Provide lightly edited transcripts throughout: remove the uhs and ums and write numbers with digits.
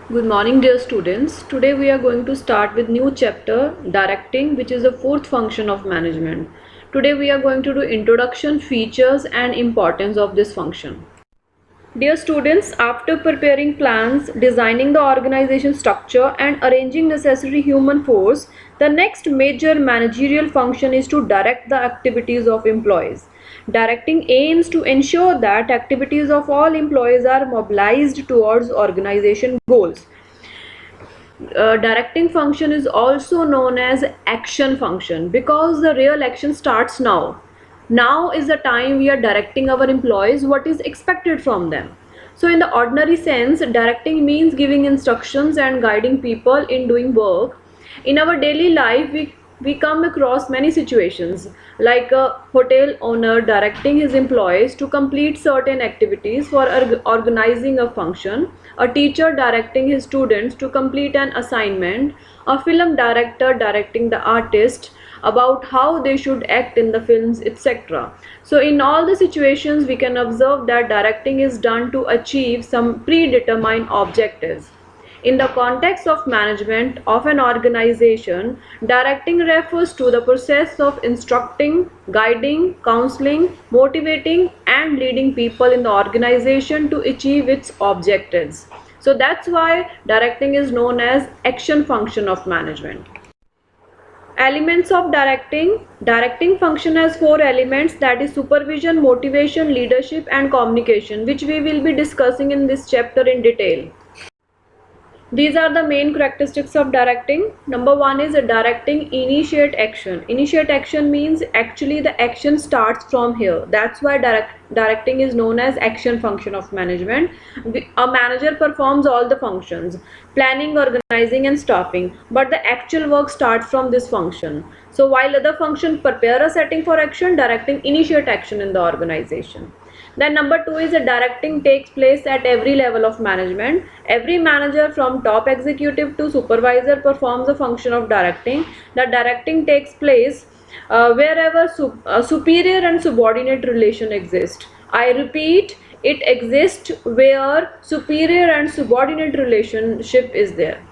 Good morning, dear students. Today we are going to start with new chapter, directing, which is the fourth function of management. Today we are going to do introduction, features and importance of this function. Dear students, after preparing plans, designing the organization structure and arranging necessary human force, the next major managerial function is to direct the activities of employees. Directing aims to ensure that activities of all employees are mobilized towards organization goals. Directing function is also known as action function because the real action starts now. Now is the time we are directing our employees what is expected from them. So in the ordinary sense, directing means giving instructions and guiding people in doing work. In our daily life, we come across many situations like a hotel owner directing his employees to complete certain activities for organizing a function, a teacher directing his students to complete an assignment, a film director directing the artist about how they should act in the films, etc. So in all the situations we can observe that directing is done to achieve some predetermined objectives. In the context of management of an organization, directing refers to the process of instructing, guiding, counseling, motivating and leading people in the organization to achieve its objectives. So that's why directing is known as action function of management. Elements of directing function has four elements, that is supervision, motivation, leadership and communication, which we will be discussing in this chapter in detail. These are the main characteristics of directing. Number one is directing initiate action. Initiate action means actually the action starts from here. That's why directing is known as action function of management. A manager performs all the functions, planning, organizing and staffing, but the actual work starts from this function. So while other functions prepare a setting for action, directing initiate action in the organization. Then number two is directing takes place at every level of management. Every manager from top executive to supervisor performs the function of directing. The directing takes place wherever superior and subordinate relation exist. I repeat, it exists where superior and subordinate relationship is there.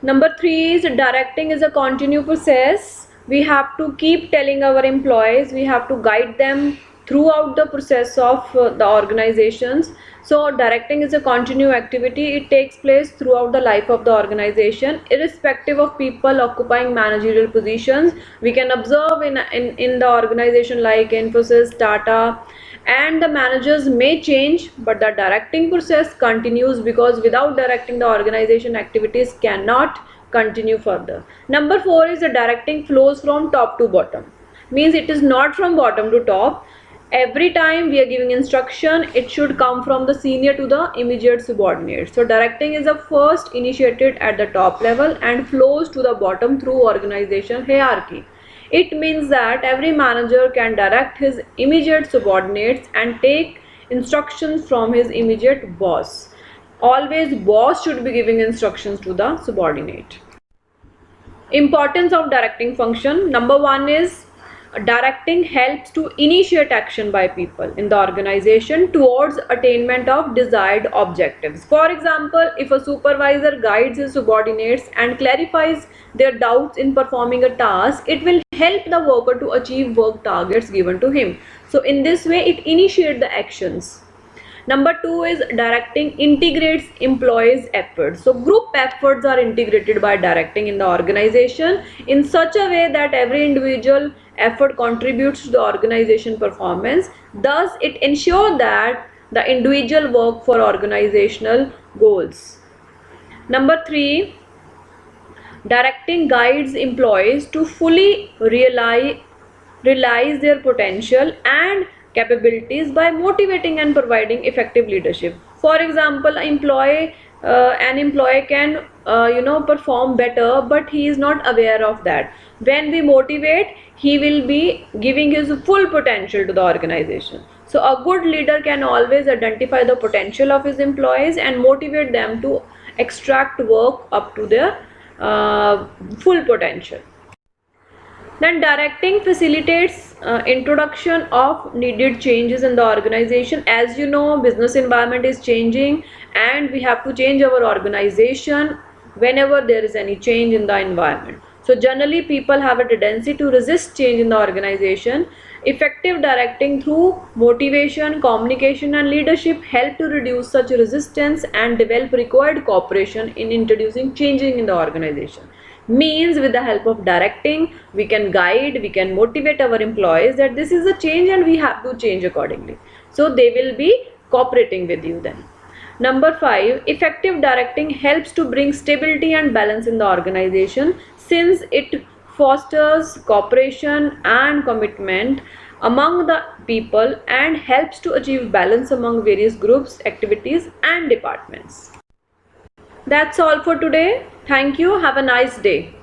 Number three is directing is a continuous process. We have to keep telling our employees, we have to guide them throughout the process of the organizations. So directing is a continuous activity. It takes place throughout the life of the organization, irrespective of people occupying managerial positions. We can observe in the organization like Infosys, Tata, and the managers may change, but the directing process continues because without directing the organization activities cannot continue further. Number four is the directing flows from top to bottom, means it is not from bottom to top. Every time we are giving instruction, it should come from the senior to the immediate subordinate. So directing is the first initiated at the top level and flows to the bottom through organization hierarchy. It means that every manager can direct his immediate subordinates and take instructions from his immediate boss. Always boss should be giving instructions to the subordinate. Importance of directing function. Number one is directing helps to initiate action by people in the organization towards attainment of desired objectives. For example, if a supervisor guides his subordinates and clarifies their doubts in performing a task, it will help the worker to achieve work targets given to him. So in this way it initiates the actions. Number two is directing integrates employees' efforts. So group efforts are integrated by directing in the organization in such a way that every individual effort contributes to the organization performance. Thus, it ensures that the individual work for organizational goals. Number three, directing guides employees to fully realize their potential and capabilities by motivating and providing effective leadership. For example, an employee can perform better, but he is not aware of that. When we motivate, he will be giving his full potential to the organization. So a good leader can always identify the potential of his employees and motivate them to extract work up to their full potential. Then directing facilitates introduction of needed changes in the organization. As you know, business environment is changing and we have to change our organization whenever there is any change in the environment. So generally people have a tendency to resist change in the organization. Effective directing through motivation, communication and leadership help to reduce such resistance and develop required cooperation in introducing changing in the organization. Means with the help of directing, we can guide, we can motivate our employees that this is a change and we have to change accordingly. So they will be cooperating with you then. Number 5, effective directing helps to bring stability and balance in the organization since it fosters cooperation and commitment among the people and helps to achieve balance among various groups, activities and departments. That's all for today. Thank you. Have a nice day.